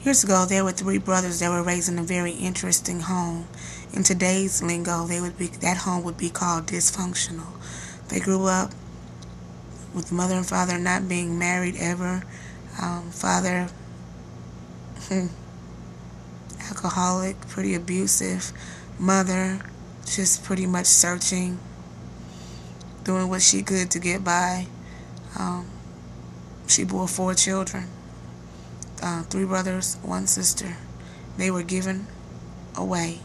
Years ago, there were three brothers that were raised in a very interesting home. In today's lingo, that home would be called dysfunctional. They grew up with mother and father not being married ever. Father, alcoholic, pretty abusive. Mother, just pretty much searching, doing what she could to get by. Um, she bore four children, three brothers, one sister. They were given away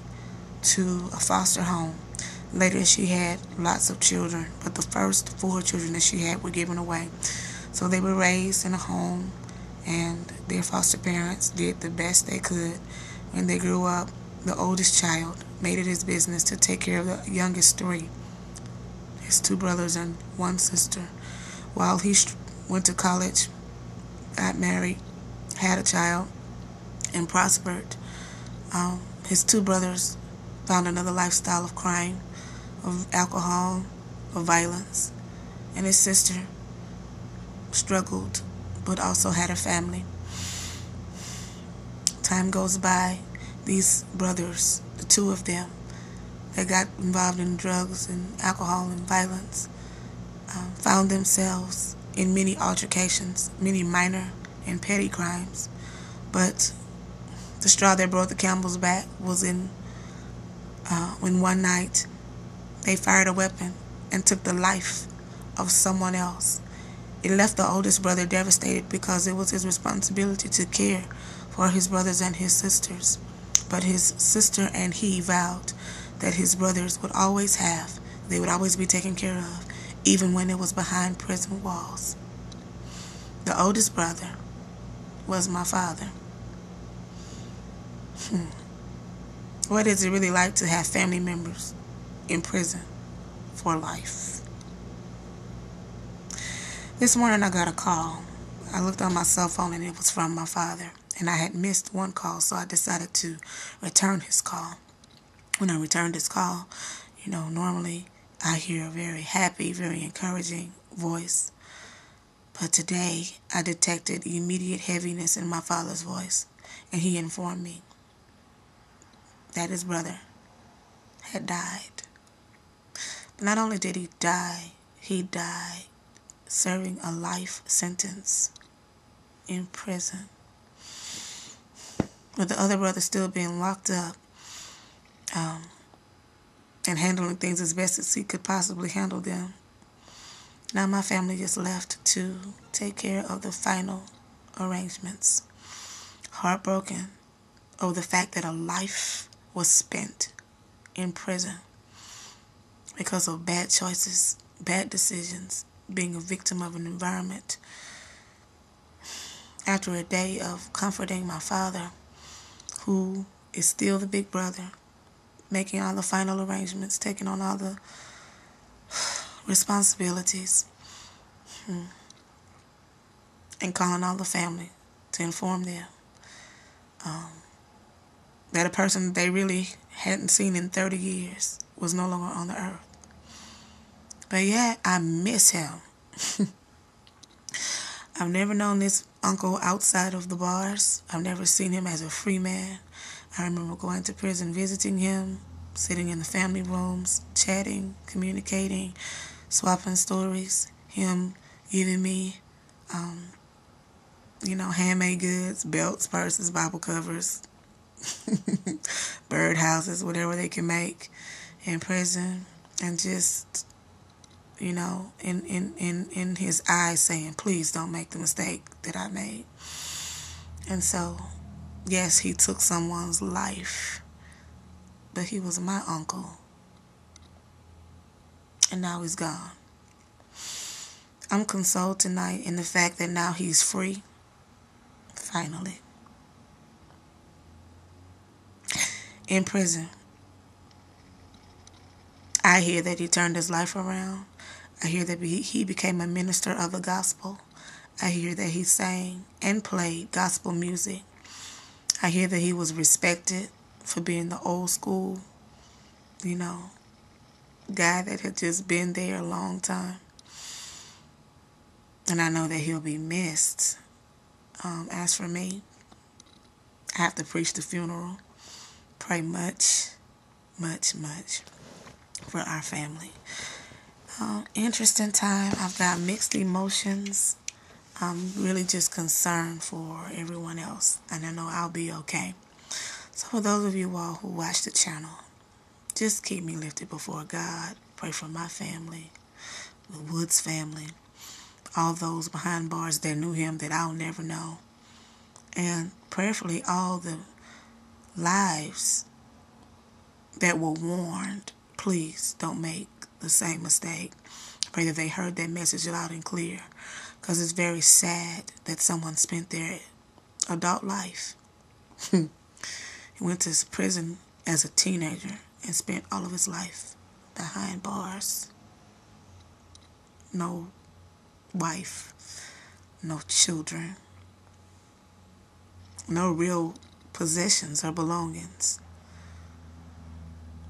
to a foster home. Later, she had lots of children, but the first four children that she had were given away. So they were raised in a home, and their foster parents did the best they could. When they grew up, the oldest child made it his business to take care of the youngest three, his two brothers and one sister. While he went to college, got married, had a child, and prospered, his two brothers found another lifestyle of crime, of alcohol, of violence, and his sister struggled but also had a family. Time goes by. These brothers, the two of them, that got involved in drugs and alcohol and violence, found themselves in many altercations, many minor and petty crimes. But the straw that broke the camel's back was when one night they fired a weapon and took the life of someone else. It left the oldest brother devastated because it was his responsibility to care for his brothers and his sisters. But his sister and he vowed that his brothers would always they would always be taken care of, even when it was behind prison walls. The oldest brother was my father. What is it really like to have family members in prison for life? This morning I got a call. I looked on my cell phone and it was from my father. And I had missed one call, so I decided to return his call. When I returned his call, normally I hear a very happy, very encouraging voice. But today I detected immediate heaviness in my father's voice. And he informed me that his brother had died. But not only did he died serving a life sentence in prison, with the other brother still being locked up and handling things as best as he could possibly handle them. Now my family is left to take care of the final arrangements. Heartbroken over the fact that a life was spent in prison because of bad choices, bad decisions, being a victim of an environment. After a day of comforting my father, who is still the big brother, making all the final arrangements, taking on all the responsibilities, and calling all the family to inform them that a person they really hadn't seen in 30 years was no longer on the earth. But yet, I miss him. I've never known this uncle outside of the bars. I've never seen him as a free man. I remember going to prison, visiting him, sitting in the family rooms, chatting, communicating, swapping stories, him giving me, handmade goods, belts, purses, Bible covers, bird houses, whatever they can make in prison, and just, in his eyes saying, please don't make the mistake that I made. And so, yes, he took someone's life, but he was my uncle, and now he's gone. I'm consoled tonight in the fact that now he's free, finally. In prison, I hear that he turned his life around. I hear that he became a minister of the gospel. I hear that he sang and played gospel music. I hear that he was respected for being the old school, guy that had just been there a long time. And I know that he'll be missed. As for me, I have to preach the funeral. Pray much, much, much for our family. Interesting time. I've got mixed emotions. I'm really just concerned for everyone else, and I know I'll be okay. So for those of you all who watch the channel, just keep me lifted before God. Pray for my family, the Woods family, all those behind bars that knew him that I'll never know, and prayerfully all the lives that were warned. Please don't make the same mistake. Pray that they heard that message loud and clear, because it's very sad that someone spent their adult life. He went to prison as a teenager and spent all of his life behind bars. No wife, no children, no real possessions or belongings.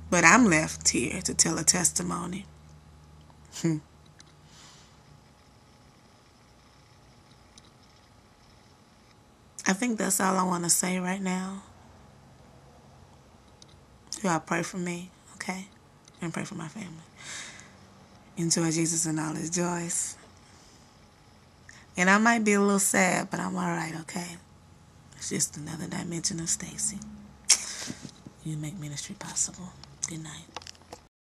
But I'm left here to tell a testimony. I think that's all I want to say right now. You all pray for me, okay? And pray for my family. Enjoy Jesus and all his joys. And I might be a little sad, but I'm alright, okay? It's just another dimension of Stacy. You make ministry possible. Good night.